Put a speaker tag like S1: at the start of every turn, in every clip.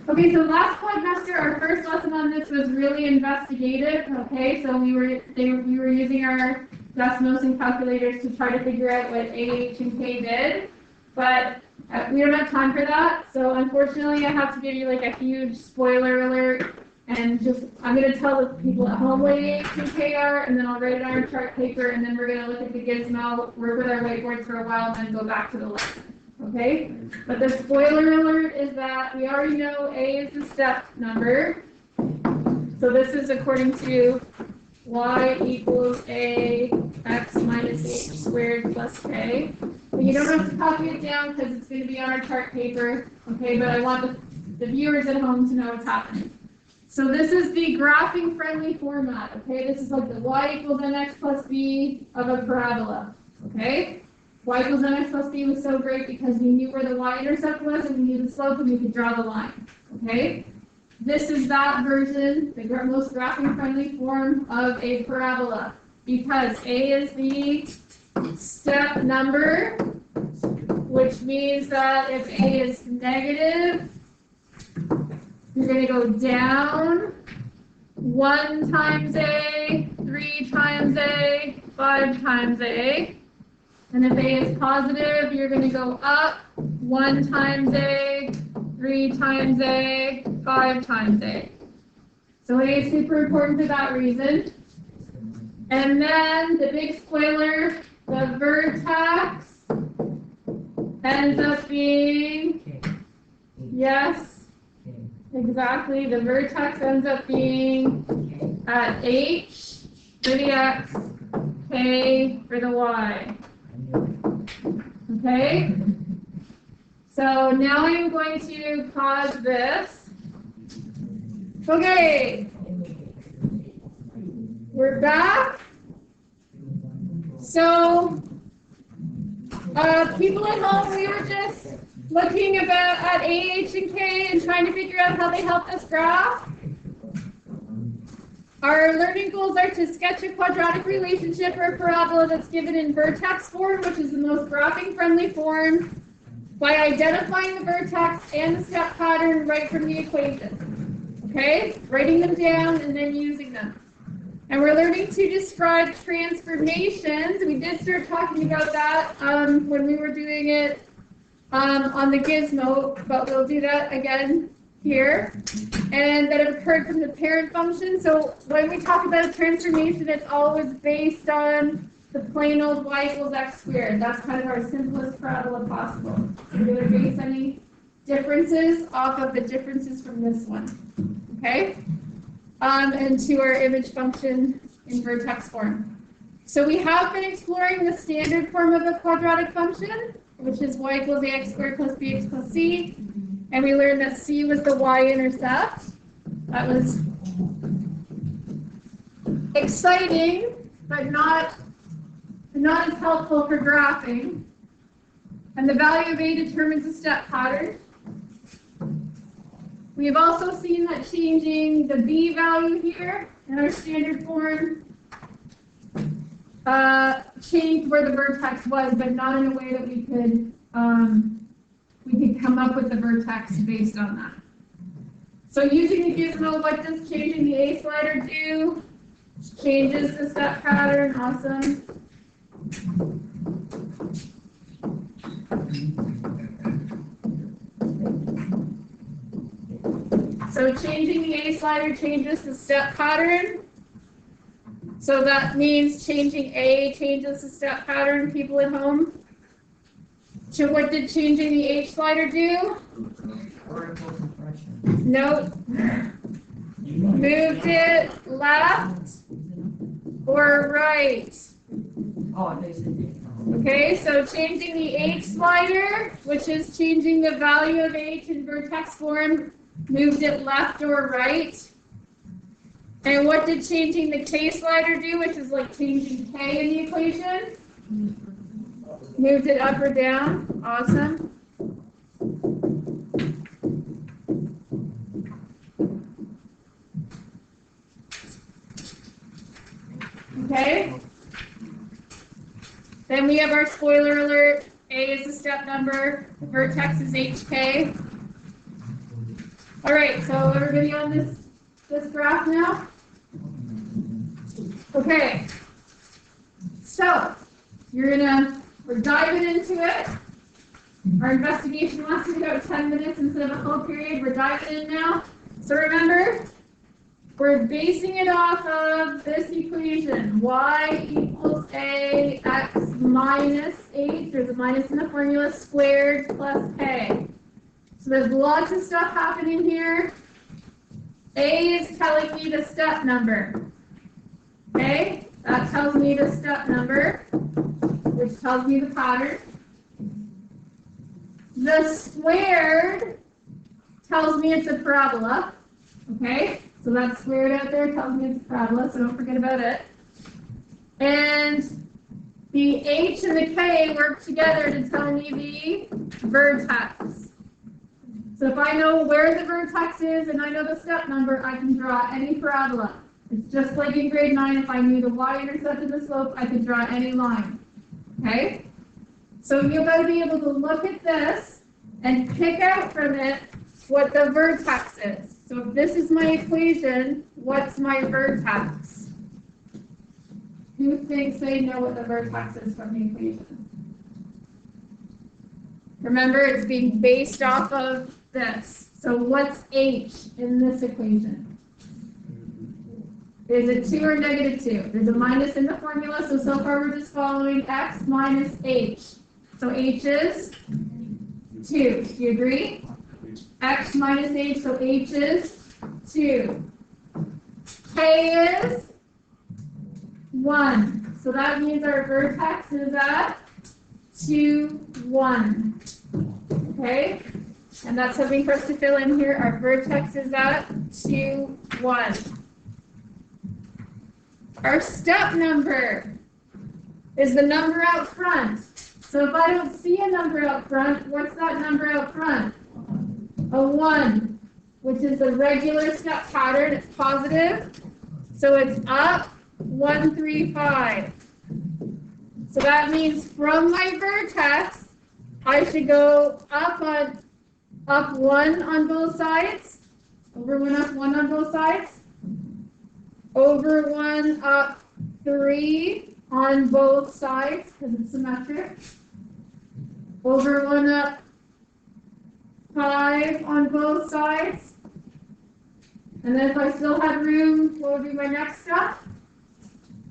S1: Okay, so last quadrimester, our first lesson on this was really investigative. Okay, so we were using our Desmosing calculators to try to figure out what A, H, and K did, but we don't have time for that. So unfortunately, I have to give you like a huge spoiler alert, and I'm going to tell the people at home what A, H, and K are, and then I'll write it on our chart paper, and then we're going to look at the gizmo, work with our whiteboards for a while, and then go back to the lesson. Okay, but the spoiler alert is that we already know A is the step number. So this is according to y equals a x minus h squared plus k. But you don't have to copy it down because it's going to be on our chart paper. Okay, but I want the viewers at home to know what's happening. So this is the graphing friendly format. Okay, this is like the y equals mx plus b of a parabola. Okay. Y equals mx plus b was so great because we knew where the y-intercept was and we knew the slope and we could draw the line. Okay? This is that version, the most graphing-friendly form of a parabola because A is the step number, which means that if A is negative, you're going to go down 1 times A, 3 times A, 5 times A. And if A is positive, you're going to go up 1 times A, 3 times A, 5 times A. So A is super important for that reason. And then the big spoiler, the vertex ends up being, yes, exactly, the vertex ends up being at H for the X, K for the Y. Okay, so now I'm going to pause this. Okay, we're back. So, people at home, we were just looking at A, H, and K and trying to figure out how they help us graph. Our learning goals are to sketch a quadratic relationship or a parabola that's given in vertex form, which is the most graphing-friendly form, by identifying the vertex and the step pattern right from the equation. Okay? Writing them down and then using them. And we're learning to describe transformations. We did start talking about that when we were doing it on the gizmo, but we'll do that again here, and that have occurred from the parent function. So when we talk about a transformation, it's always based on the plain old y equals x squared. That's kind of our simplest parabola possible. We're going to base any differences off of the differences from this one. Okay? And to our image function in vertex form. So we have been exploring the standard form of a quadratic function, which is y equals ax squared plus bx plus c. And we learned that C was the y-intercept. That was exciting, but not as helpful for graphing. And the value of A determines the step pattern. We have also seen that changing the B value here in our standard form changed where the vertex was, but not in a way that we could come up with the vertex based on that. So using the gizmo, what does changing the A slider do? Changes the step pattern. Awesome. So changing the A slider changes the step pattern. So that means changing A changes the step pattern, people at home. So what did changing the H slider do? Nope. Moved it left or right. Okay, so changing the H slider, which is changing the value of H in vertex form, moved it left or right. And what did changing the K slider do, which is like changing K in the equation? Moved it up or down. Awesome. Okay. Then we have our spoiler alert. A is the step number. The vertex is HK. All right, so everybody on this graph now? Okay. So we're diving into it. Our investigation lasted about 10 minutes instead of a whole period. We're diving in now. So remember, we're basing it off of this equation. Y equals ax minus h, there's a minus in the formula, squared plus k. So there's lots of stuff happening here. A is telling me the step number. Okay, that tells me the step number, which tells me the pattern. The squared tells me it's a parabola. Okay, so that squared out there tells me it's a parabola, so don't forget about it. And the h and the k work together to tell me the vertex. So if I know where the vertex is and I know the step number, I can draw any parabola. It's just like in grade 9, if I knew the y-intercept and the slope, I could draw any line. Okay? So you've got to be able to look at this and pick out from it what the vertex is. So if this is my equation, what's my vertex? Who thinks they know what the vertex is from the equation? Remember, it's being based off of this. So what's h in this equation? Is it 2 or negative 2? There's a minus in the formula, so far we're just following x minus h. So h is 2. Do you agree? X minus h, so h is 2. K is 1. So that means our vertex is at 2, 1. Okay? And that's something for us to fill in here. Our vertex is at 2, 1. Our step number is the number out front. So if I don't see a number out front, what's that number out front? A 1, which is the regular step pattern. It's positive. So it's up 1, 3, 5. So that means from my vertex, I should go up 1 on both sides, over 1 up 1 on both sides, over 1 up 3 on both sides because it's symmetric, over 1 up 5 on both sides, and then if I still had room, what would be my next step?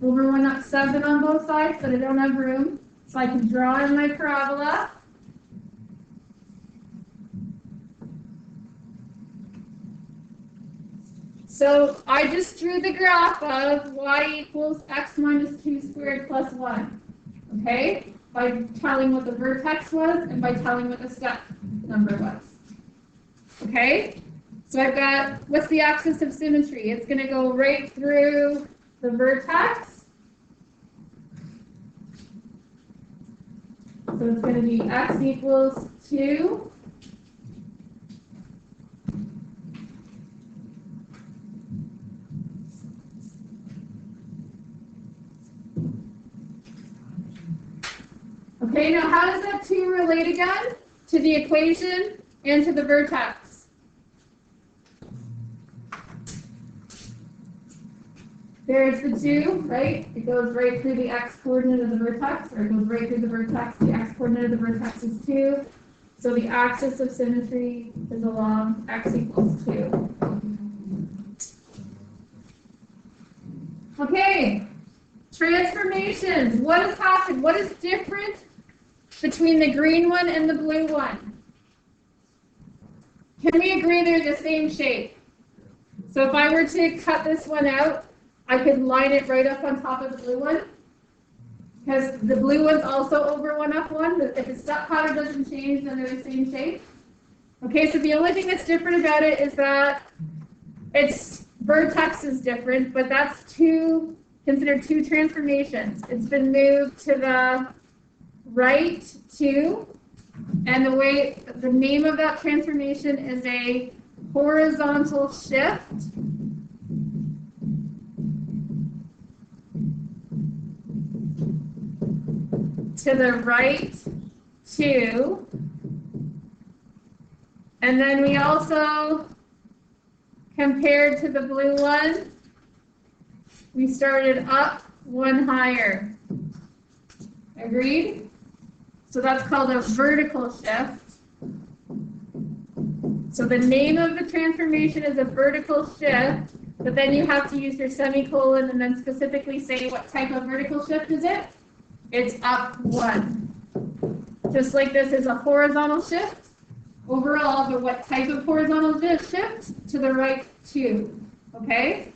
S1: Over 1 up 7 on both sides, but I don't have room, so I can draw in my parabola. So I just drew the graph of y equals x minus 2 squared plus 1, okay? By telling what the vertex was and by telling what the step number was, okay? So I've got, what's the axis of symmetry? It's going to go right through the vertex. So it's going to be x equals 2. Okay, now how does that 2 relate again to the equation and to the vertex? There's the 2, right? It goes right through the x-coordinate of the vertex, or it goes right through the vertex. The x-coordinate of the vertex is 2. So the axis of symmetry is along x equals 2. Okay, transformations. What has happened? What is different between the green one and the blue one? Can we agree they're the same shape? So if I were to cut this one out, I could line it right up on top of the blue one. Because the blue one's also over 1 up 1. If the step pattern doesn't change, then they're the same shape. Okay, so the only thing that's different about it is that its vertex is different, but that's considered 2 transformations. It's been moved to the right 2, and the name of that transformation is a horizontal shift. To the right 2, and then we also compared to the blue one, we started up one higher. Agreed? So that's called a vertical shift. So the name of the transformation is a vertical shift, but then you have to use your semicolon and then specifically say what type of vertical shift is it? It's up one. Just like this is a horizontal shift overall, but what type of horizontal shift? To the right two, okay?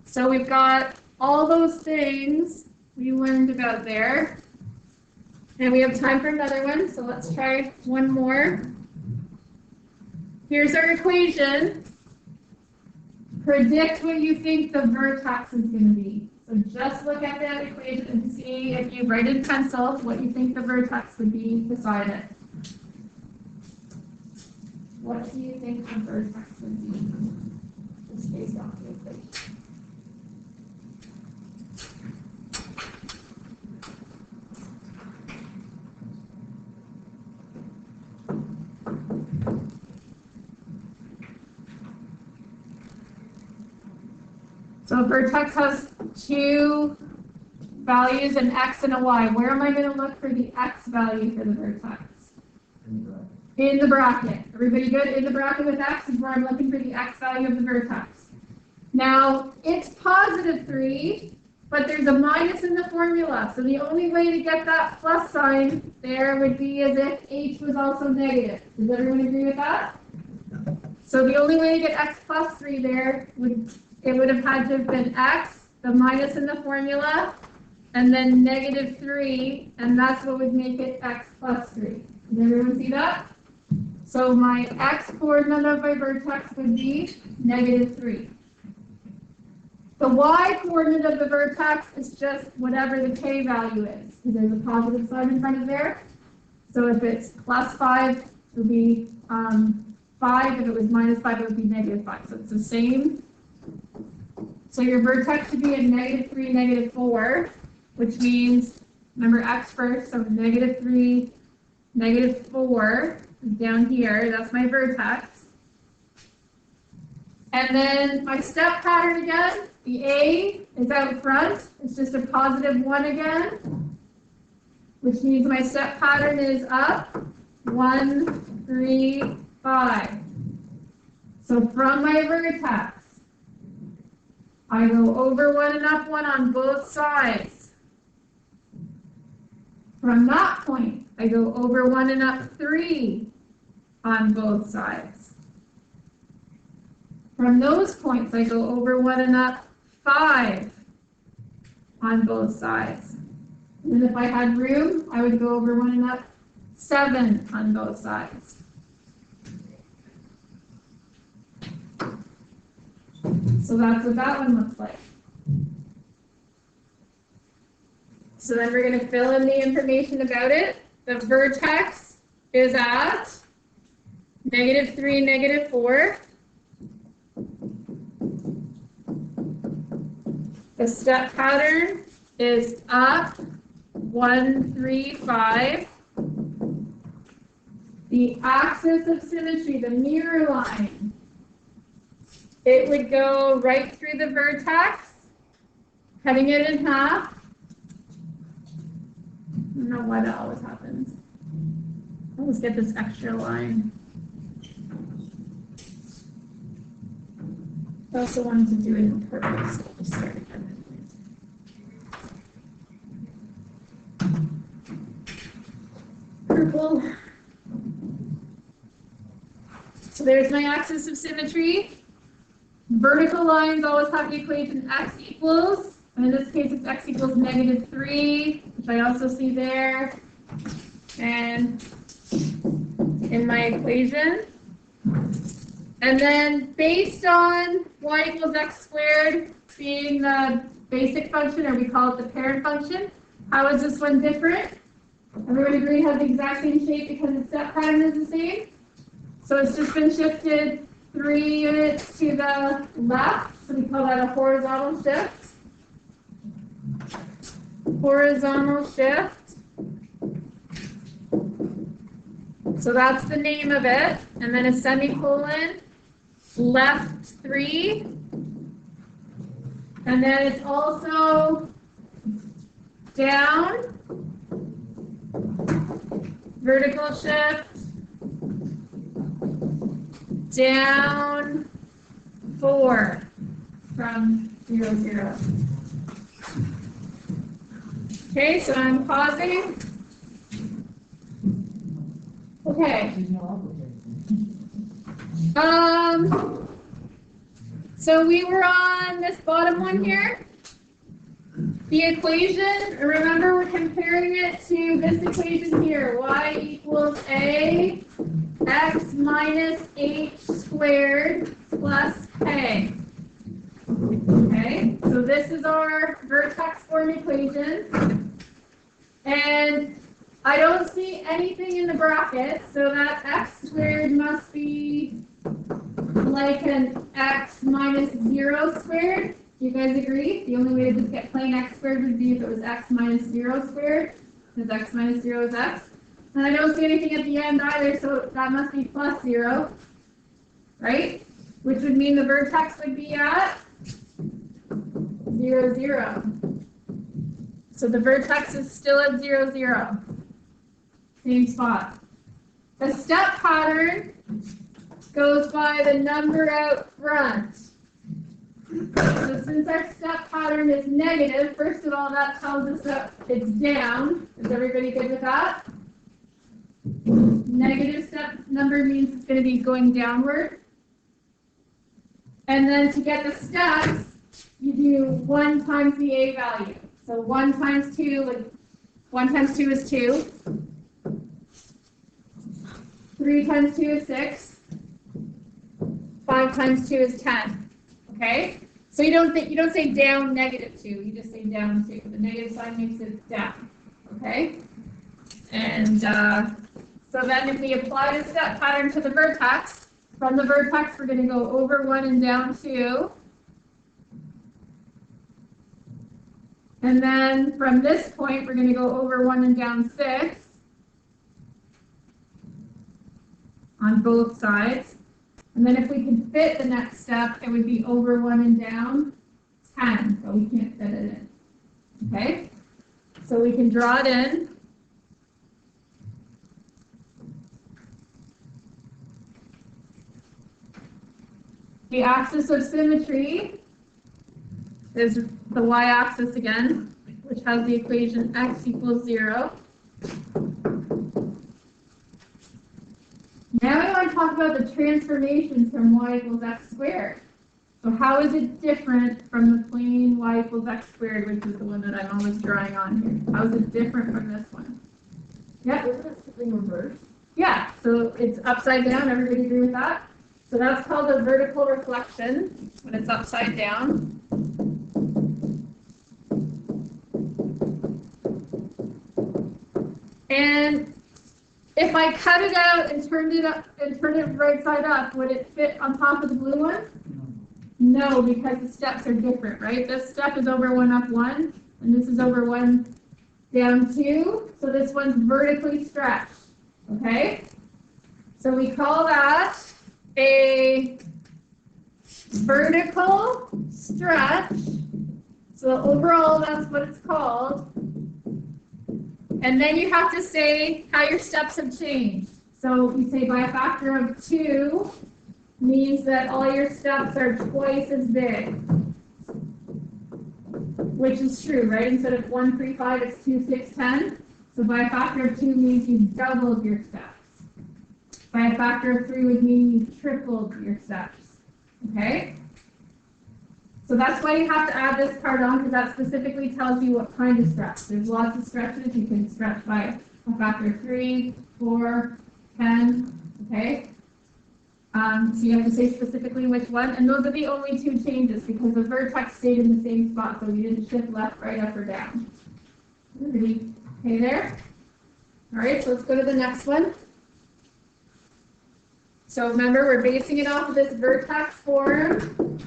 S1: So we've got all those things we learned about there. And we have time for another one, so let's try one more. Here's our equation. Predict what you think the vertex is going to be. So just look at that equation and see if you write in pencil what you think the vertex would be beside it. What do you think the vertex would be? Just based off the equation. So a vertex has two values, an x and a y. Where am I going to look for the x value for the vertex? In the bracket. Everybody good? In the bracket with x is where I'm looking for the x value of the vertex. Now, it's positive 3, but there's a minus in the formula. So the only way to get that plus sign there would be as if h was also negative. Does everyone agree with that? So the only way to get x plus 3 there would have had to have been x, the minus in the formula, and then negative 3, and that's what would make it x plus 3. Does everyone see that? So my x coordinate of my vertex would be negative 3. The y coordinate of the vertex is just whatever the k value is, because there's a positive sign in front of there. So if it's plus 5, it would be 5. If it was minus 5, it would be negative 5. So it's the same. So your vertex should be a negative 3, negative 4, which means, remember x first, so negative 3, negative 4 is down here. That's my vertex. And then my step pattern again, the A is out front. It's just a positive 1 again, which means my step pattern is up 1, 3, 5. So from my vertex, I go over 1 and up 1 on both sides. From that point, I go over 1 and up 3 on both sides. From those points, I go over 1 and up 5 on both sides. And then if I had room, I would go over 1 and up 7 on both sides. So that's what that one looks like. So then we're going to fill in the information about it. The vertex is at negative 3, negative 4. The step pattern is up 1, 3, 5. The axis of symmetry, the mirror line, it would go right through the vertex, cutting it in half. I don't know why that always happens. I always get this extra line. I also wanted to do it in purple, so I'll just start again. Purple. So there's my axis of symmetry. Vertical lines always have the equation x equals, and in this case it's x equals negative 3, which I also see there. And in my equation. And then based on y equals x squared being the basic function, or we call it the parent function, how is this one different? Everyone agree it has the exact same shape because the step pattern is the same? So it's just been shifted 3 units to the left, so we call that a horizontal shift. Horizontal shift. So that's the name of it, and then a semicolon. left 3. And then it's also down, vertical shift, down 4 from 0, 0. Okay, so I'm pausing. Okay. So we were on this bottom one here. The equation, remember we're comparing it to this equation here. Y equals A x minus h squared plus k. Okay, so this is our vertex form equation. And I don't see anything in the brackets, so that x squared must be like an x minus 0 squared. Do you guys agree? The only way to just get plain x squared would be if it was x minus 0 squared, because x minus 0 is x. And I don't see anything at the end either, so that must be plus 0, right? Which would mean the vertex would be at 0, 0. So the vertex is still at 0, 0. Same spot. The step pattern goes by the number out front. So since our step pattern is negative, first of all, that tells us that it's down. Is everybody good with that? Negative step number means it's going to be going downward. And then to get the steps, you do 1 times the A value. So 1 times 2, like 1 times 2 is 2. 3 times 2 is 6. 5 times 2 is 10. Okay? So you don't say down negative 2, you just say down 2. The negative sign makes it down. Okay? And so then if we apply the step pattern to the vertex, from the vertex we're going to go over 1 and down 2. And then from this point we're going to go over 1 and down 6 on both sides. And then if we could fit the next step, it would be over 1 and down 10, but we can't fit it in. Okay? So we can draw it in. The axis of symmetry is the y-axis again, which has the equation x equals 0. Now I want to talk about the transformation from y equals x squared. So how is it different from the plain y equals x squared, which is the one that I'm always drawing on here? How is it different from this one? Yeah? Isn't it something reversed? Yeah, so it's upside down. Everybody agree with that? So that's called a vertical reflection when it's upside down. And if I cut it out and turned it right side up, would it fit on top of the blue one? No, because the steps are different, right? This step is over 1 up 1, and this is over 1 down 2. So this one's vertically stretched. Okay? So we call that a vertical stretch. So overall, that's what it's called. And then you have to say how your steps have changed. So we say by a factor of 2 means that all your steps are twice as big. Which is true, right? Instead of 1, 3, 5, it's 2, 6, 10. So by a factor of 2 means you've doubled your steps. By a factor of 3 would mean you've tripled your steps. Okay? So that's why you have to add this part on, because that specifically tells you what kind of stretch. There's lots of stretches. You can stretch by a factor of 3, 4, 10. Okay? So you have to say specifically which one. And those are the only 2 changes, because the vertex stayed in the same spot, so we didn't shift left, right, up, or down. Everybody okay there? All right, so let's go to the next one. So remember, we're basing it off of this vertex form.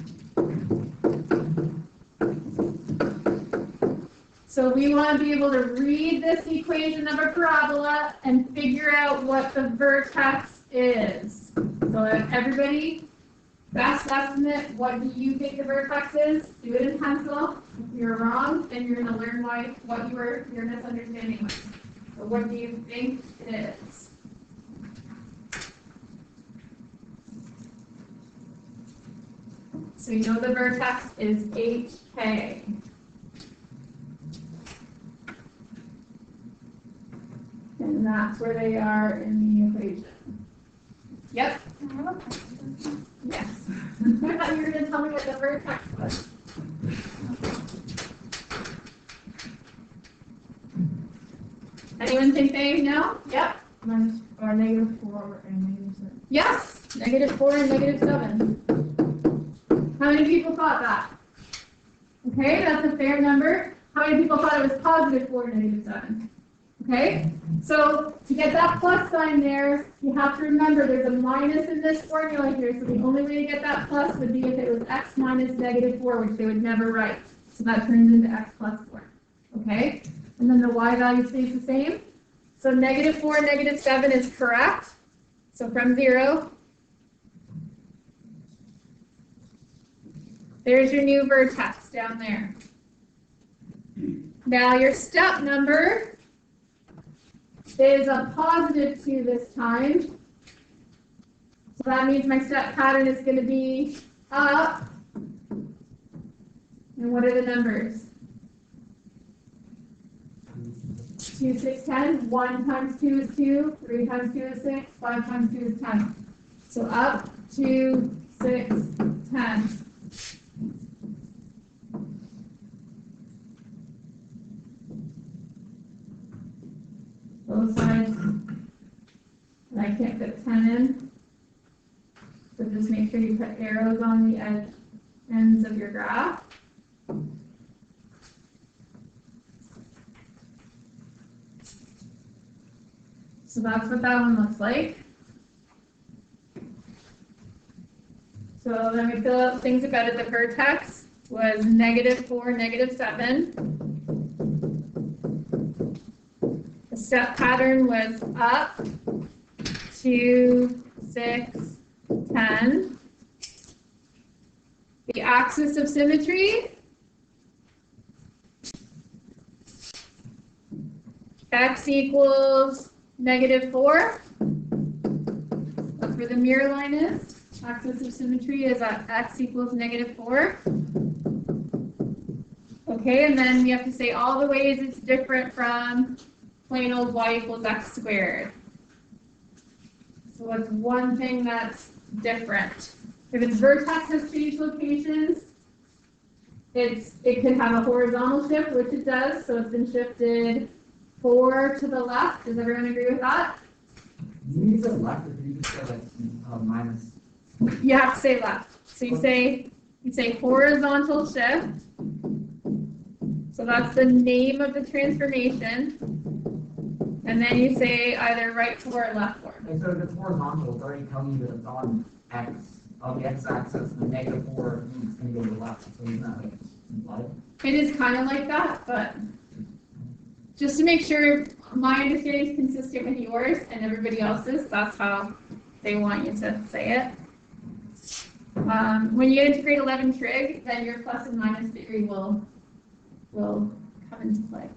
S1: So we want to be able to read this equation of a parabola and figure out what the vertex is. So everybody Best estimate, what do you think the vertex is? Do it in pencil. If you're wrong, then you're gonna learn what your misunderstanding was. So what do you think it is? So you know the vertex is HK. And that's where they are in the equation. Yep. Yes. I thought you were going to tell me what the vertex was. Anyone think they know? Yep.
S2: Minus or -4 and -7.
S1: Yes. -4 and -7. How many people thought that? Okay, that's a fair number. How many people thought it was +4 and -7? Okay, so to get that plus sign there, you have to remember there's a minus in this formula here, so the only way to get that plus would be if it was x minus -4, which they would never write. So that turns into x plus 4. Okay, and then the y value stays the same. So -4 and -7 is correct. So from 0, there's your new vertex down there. Now your step number is a +2 this time. So that means my step pattern is going to be up. And what are the numbers? 2, 6, 10. 1 times 2 is 2. 3 times 2 is 6. 5 times 2 is 10. So up, 2, 6, 10. Both sides, and I can't put 10 in, so just make sure you put arrows on the ends of your graph. So that's what that one looks like. So then we fill out things about it. The vertex was -4, -7. The step pattern was up, 2, 6, 10. The axis of symmetry, x equals -4. That's where the mirror line is. Axis of symmetry is at x equals -4. Okay, and then we have to say all the ways it's different from plain old y equals x squared. So what's one thing that's different? If its vertex has changed locations, it could have a horizontal shift, which it does. So it's been shifted 4 to the left. Does everyone agree with that?
S3: You say left, or you just say like minus?
S1: You have to say left. So you say horizontal shift. So that's the name of the transformation. And then you say either right 4 or left 4.
S3: Okay, so if it's horizontal, it's already telling you that it's on x, on the x-axis, and the -4 means it's going to go to the left. So isn't that like implied?
S1: It is kind of like that, but just to make sure my understanding is consistent with yours and everybody else's, that's how they want you to say it. When you integrate 11 trig, then your plus and minus theory will come into play.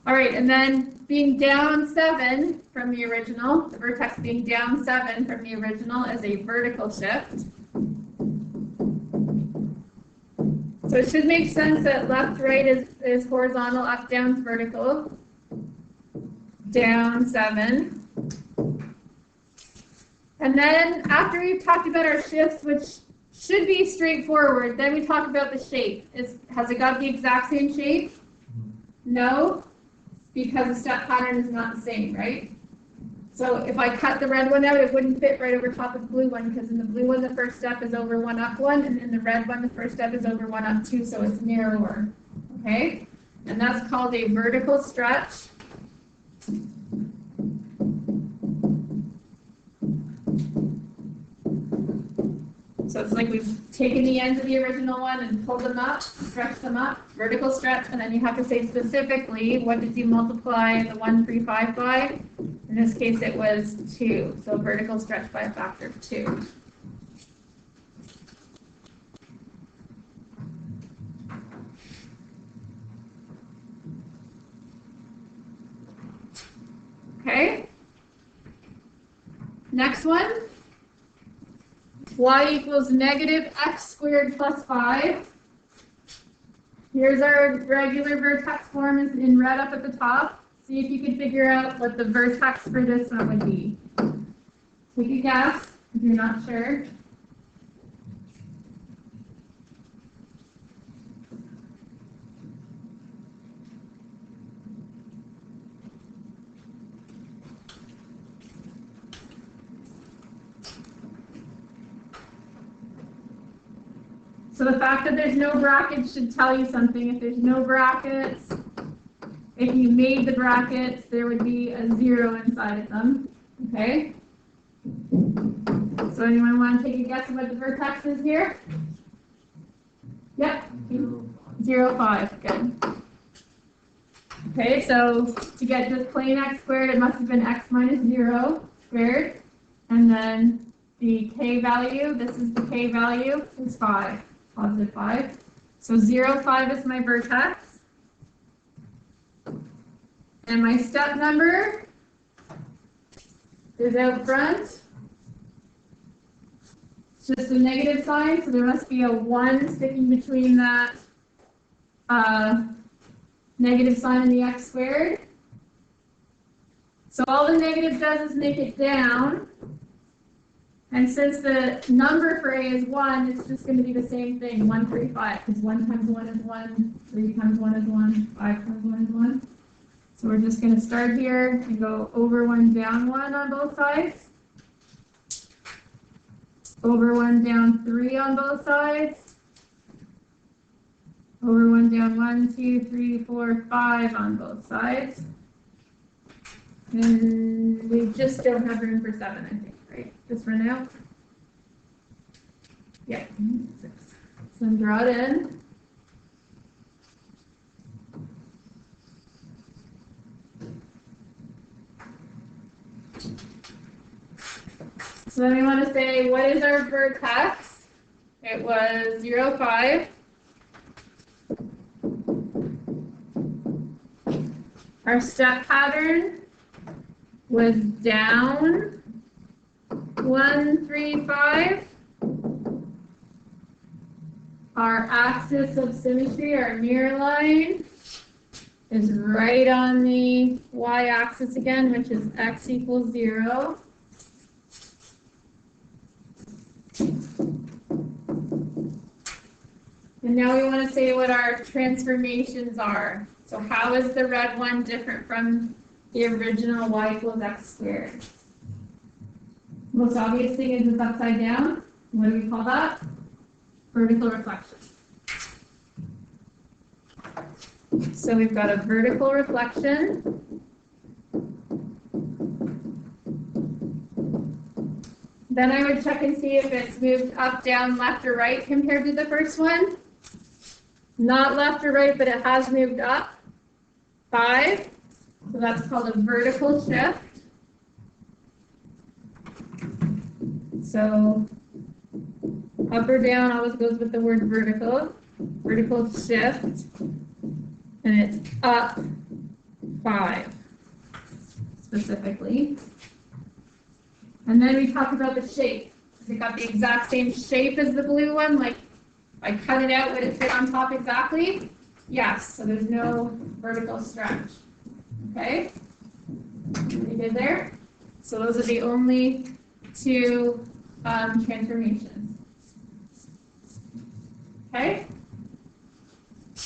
S1: All right, and then being down 7 from the original, the vertex being down 7 from the original is a vertical shift. So it should make sense that left, right is horizontal, up, down is vertical. Down 7. And then after we've talked about our shifts, which should be straightforward, then we talk about the shape. Has it got the exact same shape? No, because the step pattern is not the same, right? So if I cut the red one out, it wouldn't fit right over top of the blue one, because in the blue one, the first step is over 1 up 1, and in the red one, the first step is over 1 up 2, so it's narrower, okay? And that's called a vertical stretch. So it's like we've taken the ends of the original one and pulled them up, stretched them up, vertical stretch, and then you have to say specifically what did you multiply the 135 by? In this case it was 2, so vertical stretch by a factor of 2. next one. Y equals negative x squared plus 5. Here's our regular vertex form in red up at the top. See if you can figure out what the vertex for this one would be. Take a guess if you're not sure. So the fact that there's no brackets should tell you something. If there's no brackets, if you made the brackets, there would be a 0 inside of them. Okay? So anyone want to take a guess at what the vertex is here? Yep. 0, 5. Good. Okay, so to get just plain x squared, it must have been x minus 0 squared. And then the k value, this is the k value, is 5. Positive 5. So 0, 5 is my vertex. And my step number is out front. It's just a negative sign, so there must be a 1 sticking between that negative sign and the x squared. So all the negative does is make it down. And since the number for A is 1, it's just going to be the same thing, 1, 3, 5, because 1 times 1 is 1, 3 times 1 is 1, 5 times 1 is 1. So we're just going to start here and go over 1, down 1 on both sides. Over 1, down 3 on both sides. Over 1, down 1, 2, 3, 4, 5 on both sides. And we just don't have room for 7, I think. Right, just run out. Yeah, 6. So then draw it in. So then we want to say, what is our vertex? It was 0, 5. Our step pattern was down 1, 3, 5. Our axis of symmetry, our mirror line, is right on the y-axis again, which is x equals 0. And now we want to say what our transformations are. So how is the red one different from the original y equals x squared? Most obvious thing is it's upside down. What do we call that? Vertical reflection. So we've got a vertical reflection. Then I would check and see if it's moved up, down, left, or right compared to the first one. Not left or right, but it has moved up 5. So that's called a vertical shift. So up or down always goes with the word vertical. Vertical shift. And it's up 5 specifically. And then we talk about the shape. Has it got the exact same shape as the blue one? Like, if I cut it out, would it fit on top exactly? Yes, so there's no vertical stretch. Okay? We good there? So those are the only 2 transformations. Okay?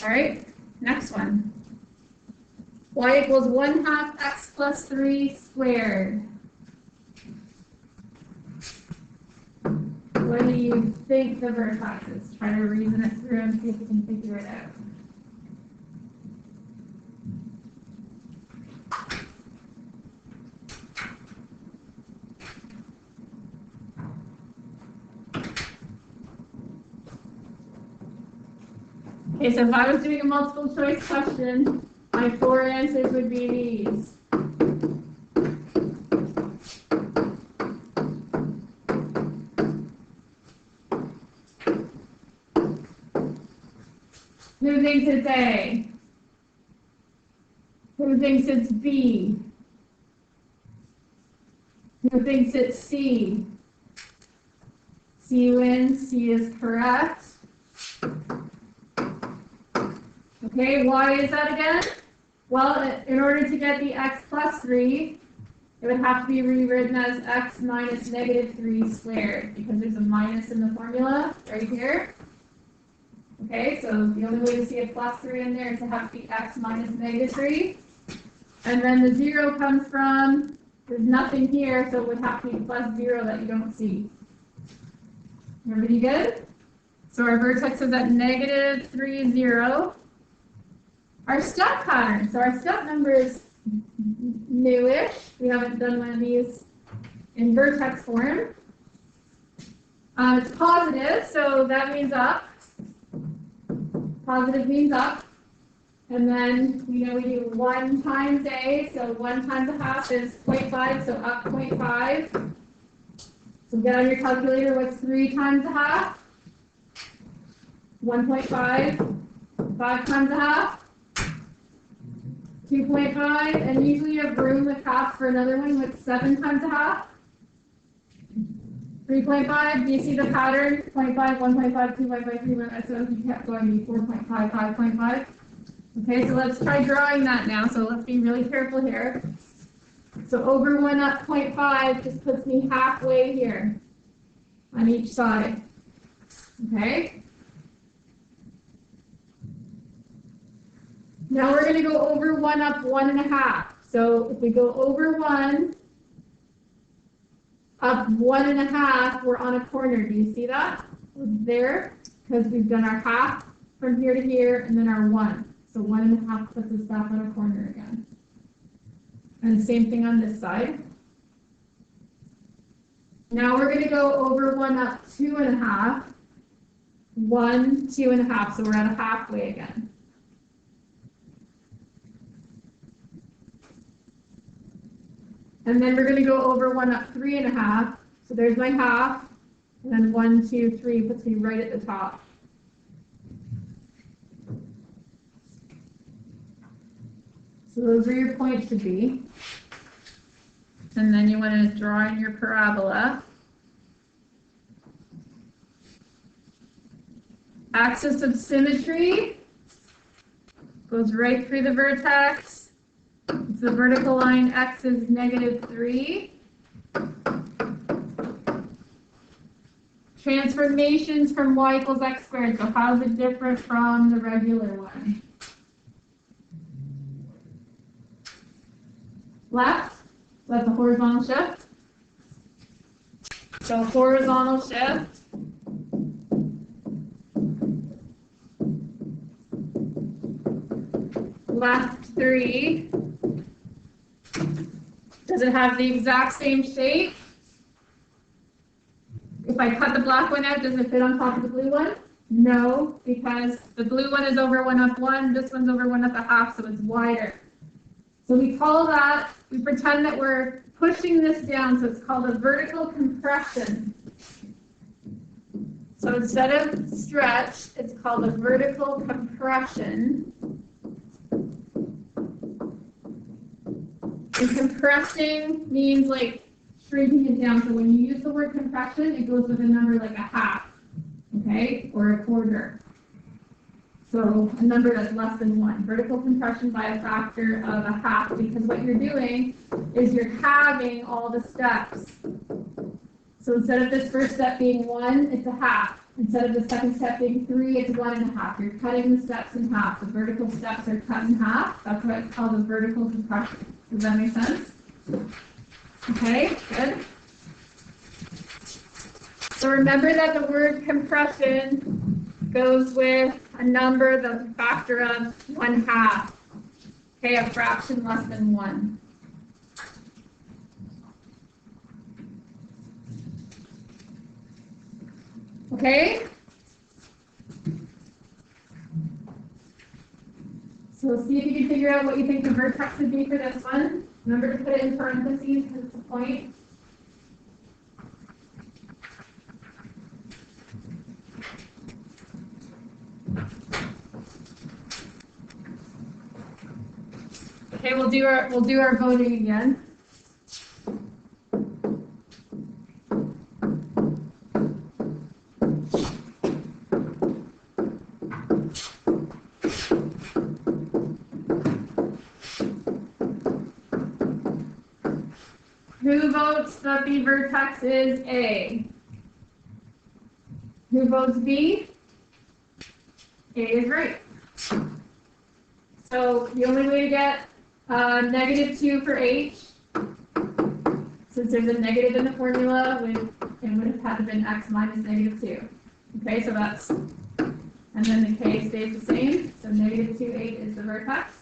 S1: All right, next one. Y equals 1/2 x plus 3 squared. What do you think the vertex is? Try to reason it through and see if you can figure it out. Okay, so if I was doing a multiple choice question, my 4 answers would be these. Who thinks it's A? Who thinks it's B? Who Who thinks it's C? C wins, C is correct. Okay, why is that again? Well, in order to get the x plus 3, it would have to be rewritten as x minus negative 3 squared, because there's a minus in the formula right here. Okay, so the only way to see a plus 3 in there is to have to be x minus negative 3. And then the 0 comes from, there's nothing here, so it would have to be plus 0 that you don't see. Everybody good? So our vertex is at negative 3, 0. Our step pattern, so our step number is newish. We haven't done one of these in vertex form. It's positive, so that means up. Positive means up. And then we know we do 1 times A, so 1 times a half is 0.5, so up 0.5. So get on your calculator, what's 3 times a half? 1.5. 5 times a half? 2.5, and usually you have room with half for another one. What's 7 times a half? 3.5. Do you see the pattern? 0.5, 1.5, 2.5, 3.5, so you kept going to 4.5, 5.5. Okay, so let's try drawing that now. So let's be really careful here. So over 1 up 0.5 just puts me halfway here on each side. Okay. Now we're going to go over 1 up 1.5. So if we go over 1 up 1.5, we're on a corner. Do you see that? There, because we've done our half from here to here, and then our 1. So 1.5 puts us back on a corner again. And the same thing on this side. Now we're going to go over 1 up 2.5. 1, 2.5. So we're at a halfway again. And then we're going to go over 1 up 3.5. So there's my half. And then 1, 2, 3 puts me right at the top. So those are your points to be. And then you want to draw in your parabola. Axis of symmetry goes right through the vertex. It's the vertical line, x is negative 3. Transformations from y equals x squared. So how is it different from the regular one? Left, so that's a horizontal shift. So horizontal shift. Left 3. Does it have the exact same shape? If I cut the black one out, does it fit on top of the blue one? No, because the blue one is over 1 up 1, this one's over 1 up a half, so it's wider. So we call that, we pretend that we're pushing this down, so it's called a vertical compression. So instead of stretch, it's called a vertical compression. And compressing means like shrinking it down. So when you use the word compression, it goes with a number like a half, okay, or a quarter. So a number that's less than 1. Vertical compression by a factor of a half, because what you're doing is you're halving all the steps. So instead of this first step being 1, it's a half. Instead of the second step being 3, it's 1.5. You're cutting the steps in half. The vertical steps are cut in half. That's why it's called a vertical compression. Does that make sense? Okay, good. So remember that the word compression goes with a number, the factor of 1/2. Okay, a fraction less than 1. Okay? So see if you can figure out what you think the vertex would be for this one. Remember to put it in parentheses because it's a point. Okay, we'll do our voting again. Who votes that the vertex is A? Who votes B? A is right. So the only way to get -2 for H, since there's a negative in the formula, it would have had to been x minus -2. Okay, so that's, and then the k stays the same, so -2, 8 is the vertex.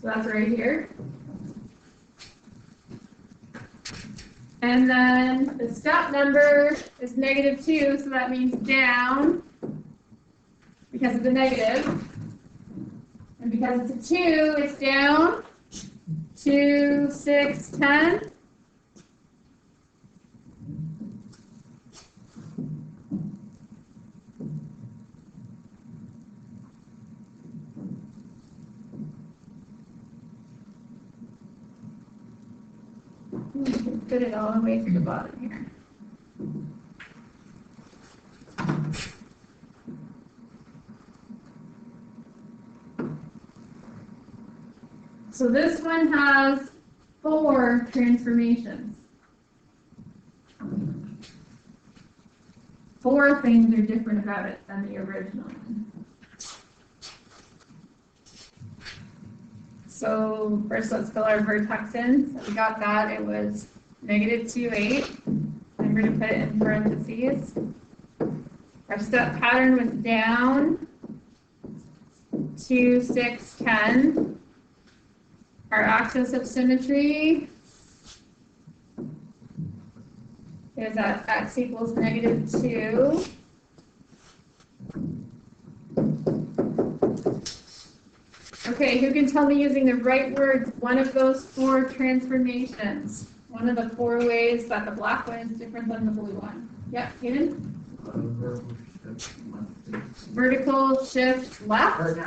S1: So that's right here. And then the step number is -2, so that means down because of the negative. And because it's a 2, it's down 2, 6, 10. Put it all the way to the bottom here. So this one has 4 transformations. 4 things are different about it than the original one. So first let's fill our vertex in. So we got that, it was -2, 8. I'm going to put it in parentheses. Our step pattern was down 2, 6, 10. Our axis of symmetry is at x equals -2. Okay, who can tell me using the right words one of those 4 transformations? One of the 4 ways that the black one is different than the blue one. Yeah, Hayden? Vertical shift left?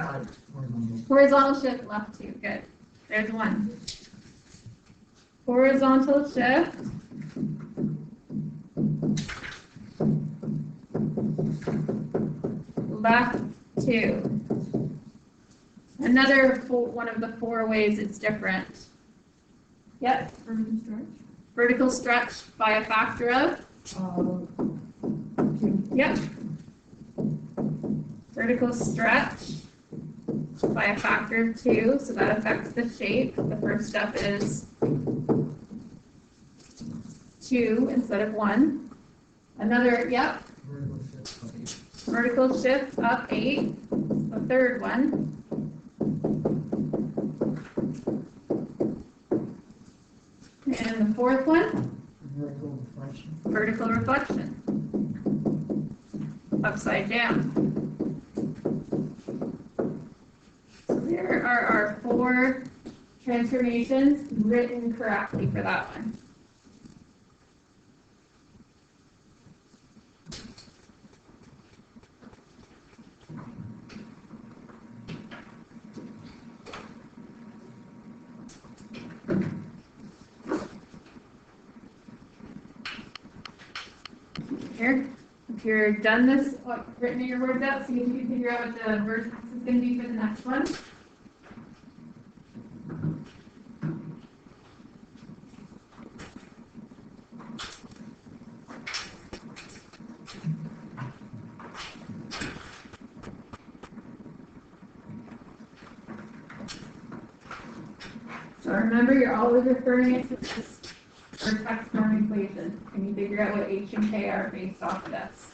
S1: Horizontal shift left too, good. There's one. Horizontal shift. Left 2. Another one of the 4 ways it's different. Yep. Vertical stretch by a factor of? 2. Yep. Vertical stretch by a factor of 2, so that affects the shape. The first step is 2 instead of 1. Another, yep. Vertical shift up 8, the third one. And the fourth one?
S3: Vertical reflection.
S1: Vertical reflection. Upside down. So there are our 4 transformations written correctly for that one. Here, if you're done this, written your words out, see if you can figure out what the vertex is going to be for the next one. So remember, you're always referring it to this vertex form equation. Can you figure out what h and k are based off of this?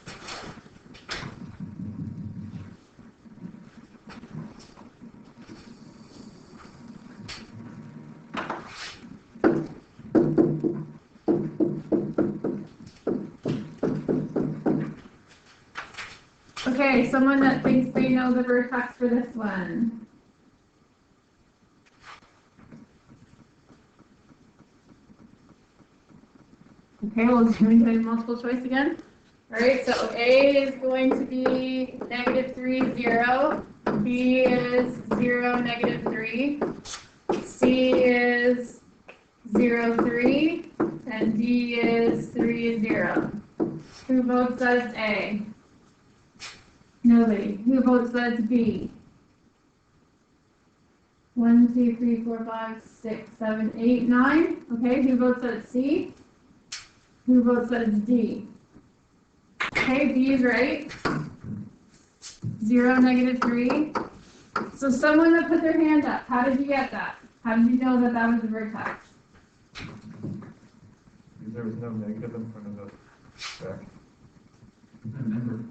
S1: Okay, someone that thinks they know the vertex for this one. Okay, we'll do multiple choice again. All right, so A is going to be -3, 0. B is 0, -3. C is 0, 3. And D is 3, 0. Who votes as A? Nobody. Who votes as B? 1, 2, 3, 4, 5, 6, 7, 8, 9. Okay, who votes that it's C? Who votes that it's D? Okay, B is right. 0, -3. So someone that put their hand up, how did you get that? How did you know that that was a vertex?
S4: There was no negative in front of the stack.
S3: Remember.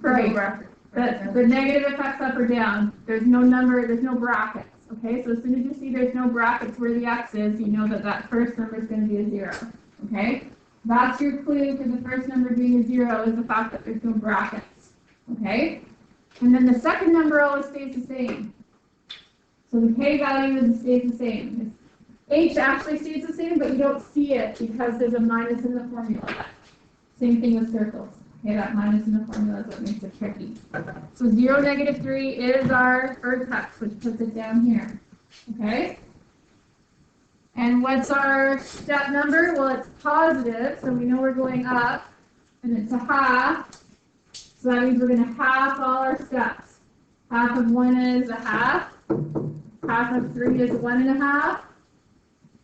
S1: Right. The negative affects up or down. There's no number, there's no brackets. Okay, so as soon as you see there's no brackets where the X is, you know that that first number is going to be a 0. Okay, that's your clue for the first number being a 0 is the fact that there's no brackets. Okay, and then the second number always stays the same. So the K value stays the same. H actually stays the same, but you don't see it because there's a minus in the formula. Same thing with circles. Okay, that minus in the formula is what makes it tricky. So 0, -3 is our vertex, which puts it down here. Okay? And what's our step number? Well, it's positive, so we know we're going up, and it's a half. So that means we're going to half all our steps. Half of 1 is a half. Half of 3 is 1.5.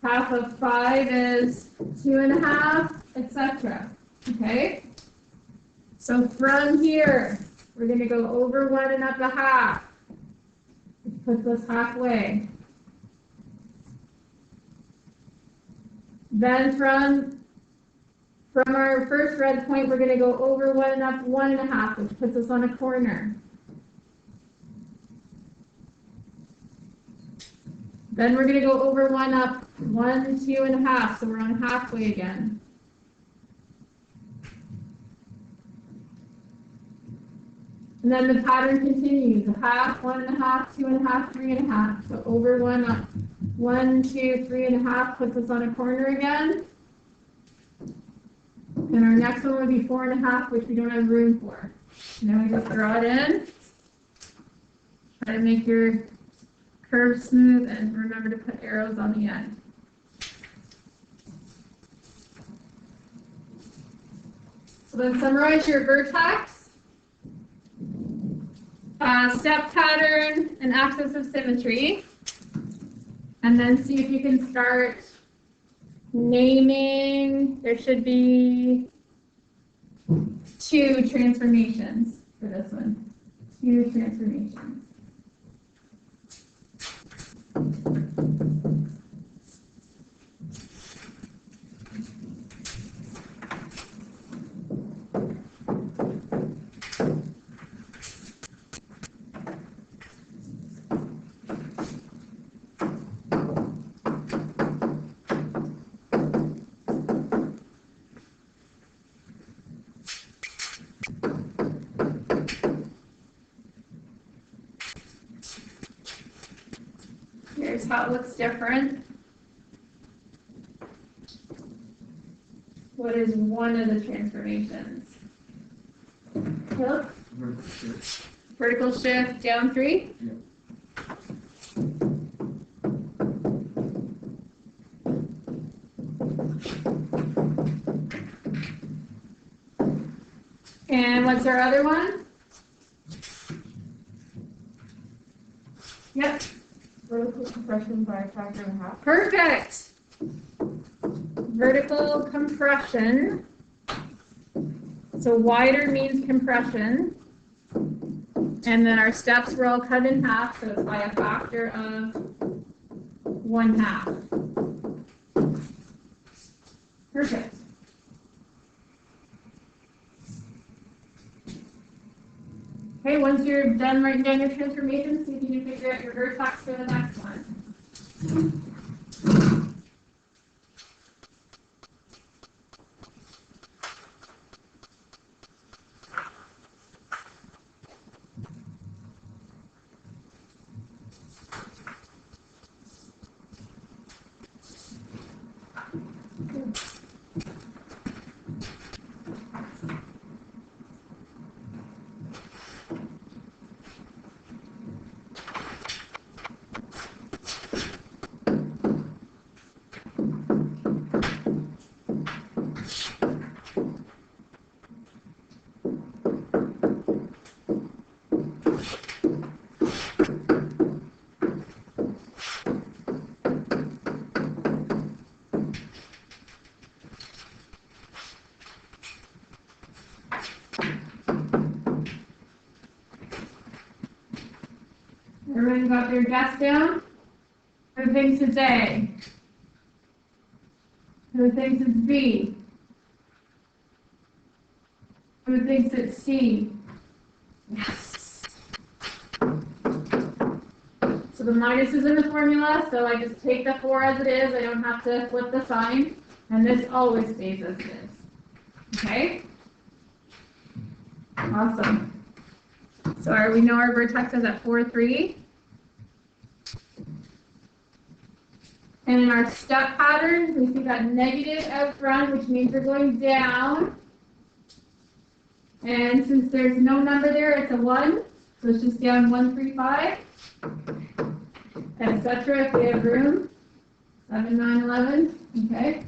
S1: Half of 5 is 2.5, etc. Okay? So from here, we're going to go over 1 and up a half, which puts us halfway. Then from our first red point, we're going to go over 1 and up 1.5, which puts us on a corner. Then we're going to go over 1 up 1, 2.5, so we're on halfway again. And then the pattern continues, a half, 1.5, 2.5, 3.5. So over 1 up, 1, 2, 3.5 puts us on a corner again. And our next one would be 4.5, which we don't have room for. Now we just draw it in. Try to make your curve smooth and remember to put arrows on the end. So then summarize your vertex. Step pattern and axis of symmetry, and then see if you can start naming. There should be 2 transformations for this one. 2 transformations. Here's how it looks different. What is one of the transformations? Look. Vertical shift down 3?
S3: Yeah.
S1: And what's our other one? Yep.
S2: Vertical compression by a factor and a half.
S1: Perfect. Vertical compression. So wider means compression. And then our steps were all cut in half, so it's by a factor of 1/2. Perfect. Okay, once you're done writing down your transformations, see if you can figure out your vertex for the next one. Everyone got their guess down? Who thinks it's A? Who thinks it's B? Who thinks it's C? Yes. So the minus is in the formula, so I just take the 4 as it is. I don't have to flip the sign. And this always stays as it is. Okay? Awesome. So we know our vertex is at 4, 3. And in our step pattern, we see that negative out front, which means we're going down. And since there's no number there, it's a 1. So it's just down 1, 3, 5, etc. if we have room. 7, 9, 11. Okay.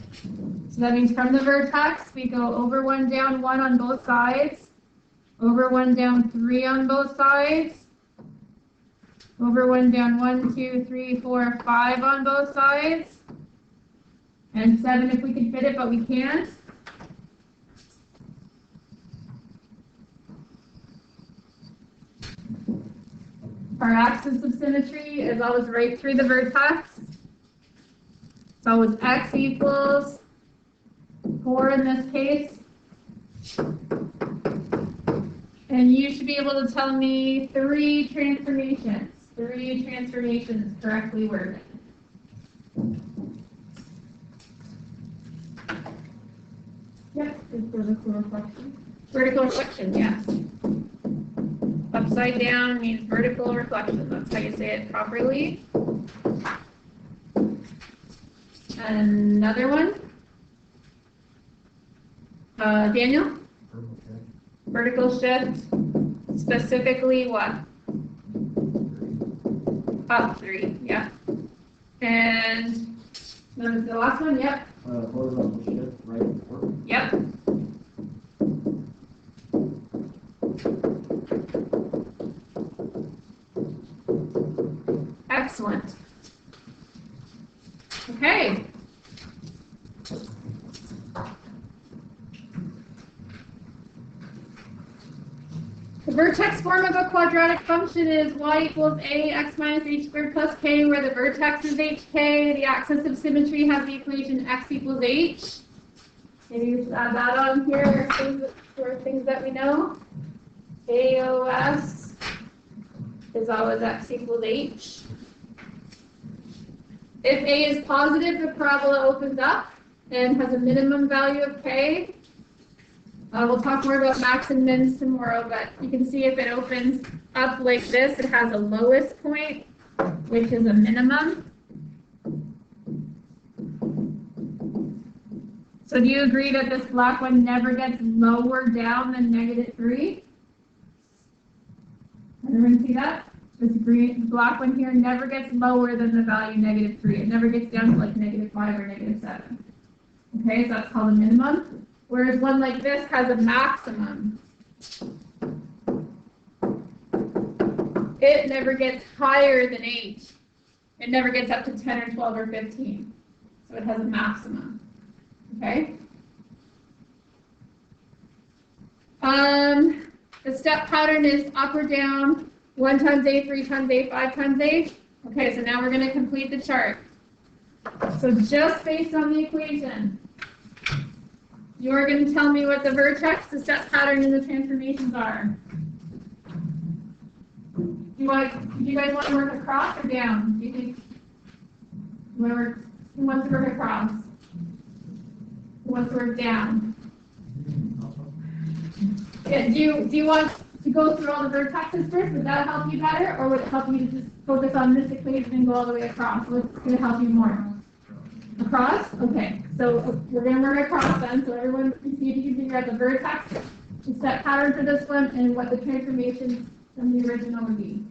S1: So that means from the vertex, we go over 1, down 1 on both sides. Over 1, down 3 on both sides. Over 1, down 1, 2, 3, 4, 5 on both sides. And 7 if we can fit it, but we can't. Our axis of symmetry is always right through the vertex. It's always x equals 4 in this case. And you should be able to tell me 3 transformations. 3 transformations correctly worded. Yep, it's vertical reflection. Vertical reflection, yes. Upside down means vertical reflection. That's how you say it properly. Another one. Daniel? Vertical shift. Specifically what? Up 3, yeah. And the last one, yep.
S3: Horizontal shift, right and forward.
S1: Yep. Excellent. Okay. The vertex form of a quadratic function is y equals a x minus h squared plus k, where the vertex is hk. The axis of symmetry has the equation x equals h. Maybe we should add that on here for things that we know. AOS is always x equals h. If a is positive, the parabola opens up and has a minimum value of k. We'll talk more about max and mins tomorrow, but you can see if it opens up like this, it has a lowest point, which is a minimum. So do you agree that this black one never gets lower down than -3? Everyone see that? This green black one here never gets lower than the value -3. It never gets down to like -5 or -7. Okay, so that's called a minimum. Whereas one like this has a maximum. It never gets higher than 8. It never gets up to 10 or 12 or 15. So it has a maximum. Okay? The step pattern is up or down, 1 times A, 3 times A, 5 times A. Okay, so now we're going to complete the chart. So just based on the equation, you're going to tell me what the vertex, the step pattern, and the transformations are. Do you guys want to work across or down? Do you think who wants to work across? Who wants to work down? Yeah, do you want to go through all the vertexes first? Would that help you better, or would it help you to just focus on this equation and go all the way across? What's going to help you more? Across? Okay, so we're going to work across then, so everyone can see if you can figure out the vertex, the step pattern for this one, and what the transformation from the original would be.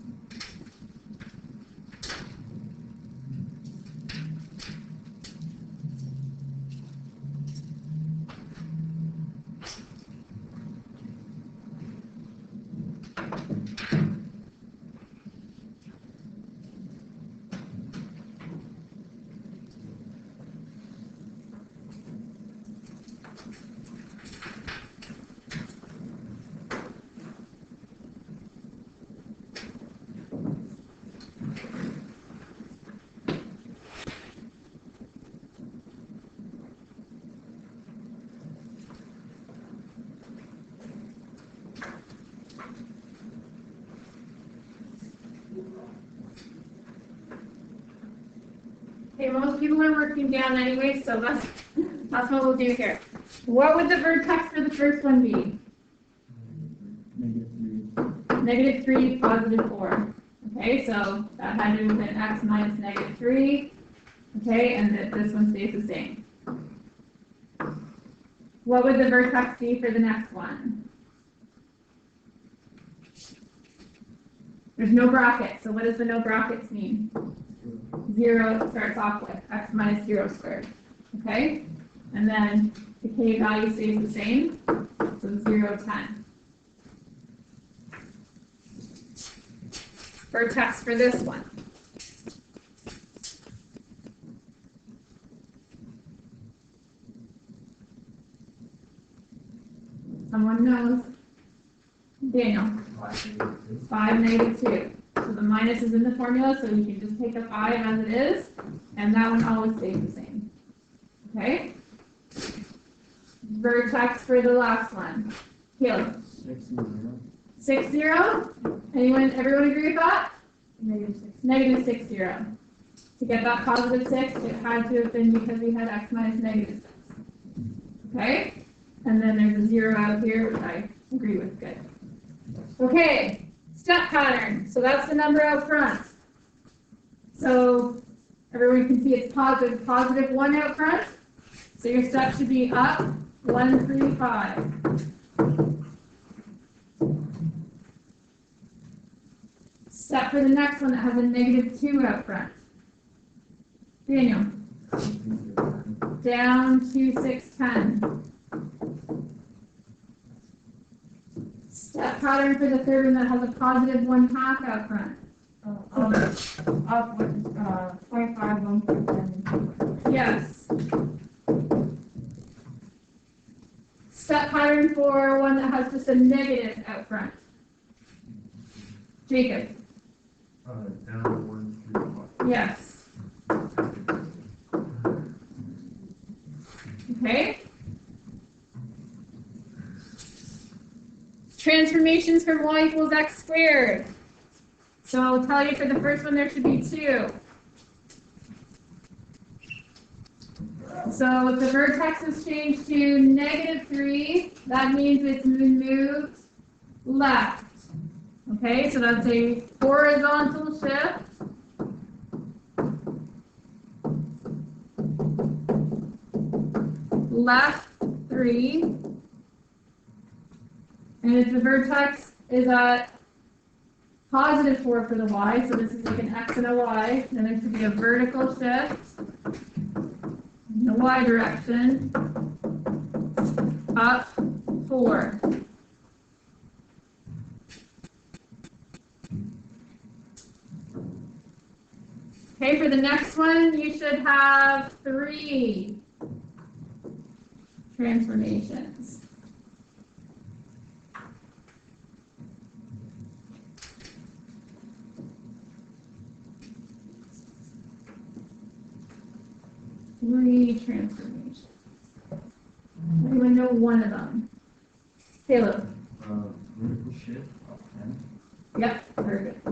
S1: people are working down anyway, so that's what we'll do here. What would the vertex for the first one be? -3, +4. Okay, so that had to do with an x minus -3. Okay, and this one stays the same. What would the vertex be for the next one? There's no bracket, so what does the no brackets mean? 0 starts off with x minus 0 squared. Okay, and then the k value stays the same, so 0, 10. Vertex for this one. Someone knows? Daniel. 5, -2. So the minus is in the formula, so you can just take the 5 as it is, and that one always stays the same. Okay? Vertex for the last one. Caleb. 6, 0. Everyone agree with that? -6, 0. To get that +6, it had to have been because we had x minus -6. Okay? And then there's a 0 out here, which I agree with. Good. Okay, step pattern. So that's the number out front. So everyone can see it's positive 1 out front. So your step should be up 1, 3, 5. Step for the next one that has a -2 out front. Daniel. Down 2, 6, 10. Step pattern for the third one that has a +1/2 out front.
S2: Up with 25, 1, 10.
S1: Yes. Step pattern for one that has just a negative out front. Jacob.
S4: Down 1, 3, 5.
S1: Yes. Okay. Transformations from y equals x squared. So I'll tell you for the first one there should be 2. So if the vertex is changed to -3, that means it's moved left. Okay, so that's a horizontal shift. Left 3. And if the vertex is at +4 for the y, so this is like an x and a y, then there should be a vertical shift in the y direction, up 4. Okay, for the next one, you should have 3 transformations. Transformations. Anyone know one of them? Caleb.
S4: Vertical shift up 10.
S1: Yep, perfect.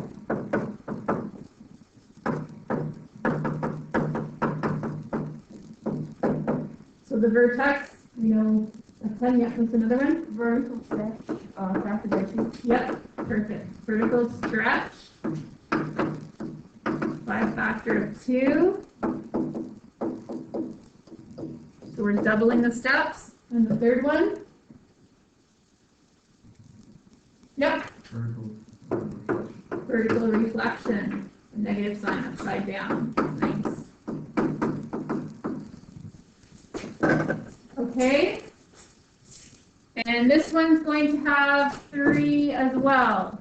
S1: So the vertex, you know, a 10, yep, what's another one?
S2: Vertical stretch, calculation.
S1: Yep, perfect. Vertical stretch by a factor of 2. So we're doubling the steps. And the third one? Yep. Vertical reflection. A negative sign upside down. Nice. Okay. And this one's going to have 3 as well.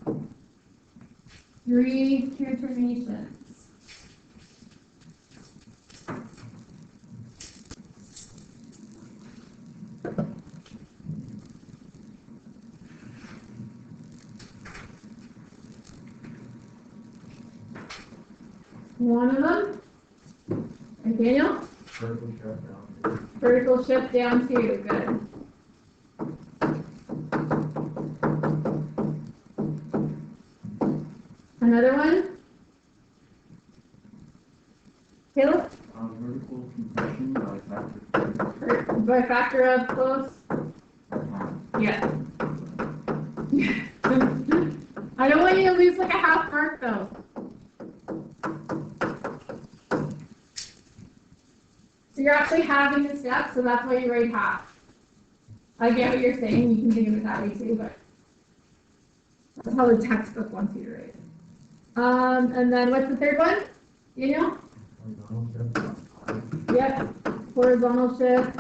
S1: 3 transformations. One of them. And Daniel?
S4: Vertical shift down.
S1: Vertical shift down 2. Good. Another one? Caleb?
S4: Vertical
S1: By a factor of close? Yeah. I don't want you to lose like a half mark though. So you're actually halving the steps, so that's why you write half. I get what you're saying, you can think of it that way too, but that's how the textbook wants you to write it. And then what's the third one? Daniel? Yep. Horizontal shift.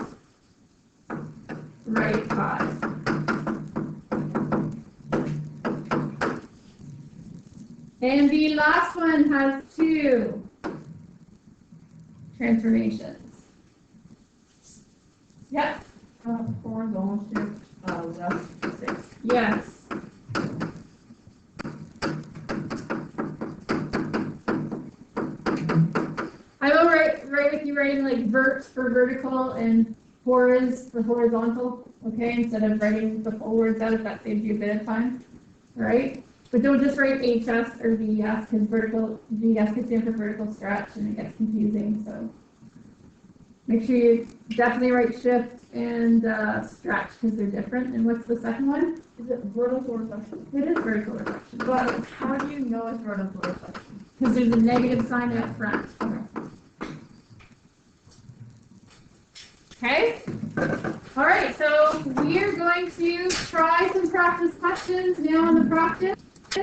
S1: Right 5. And the last one has 2 transformations. Yep.
S2: Horizontal shift, left 6.
S1: Yes. I will write with you writing like vert for vertical and horiz for horizontal, okay, instead of writing the full words out if that saves you a bit of time, all right? But don't just write HS or VS because VS could stand for vertical stretch and it gets confusing, so make sure you definitely write shift and stretch because they're different. And what's the second one?
S2: Is it vertical reflection?
S1: It is vertical reflection.
S2: But how do you know it's vertical reflection?
S1: Because there's a negative sign up front. Okay? All right, so we are going to try some practice questions now on the practice.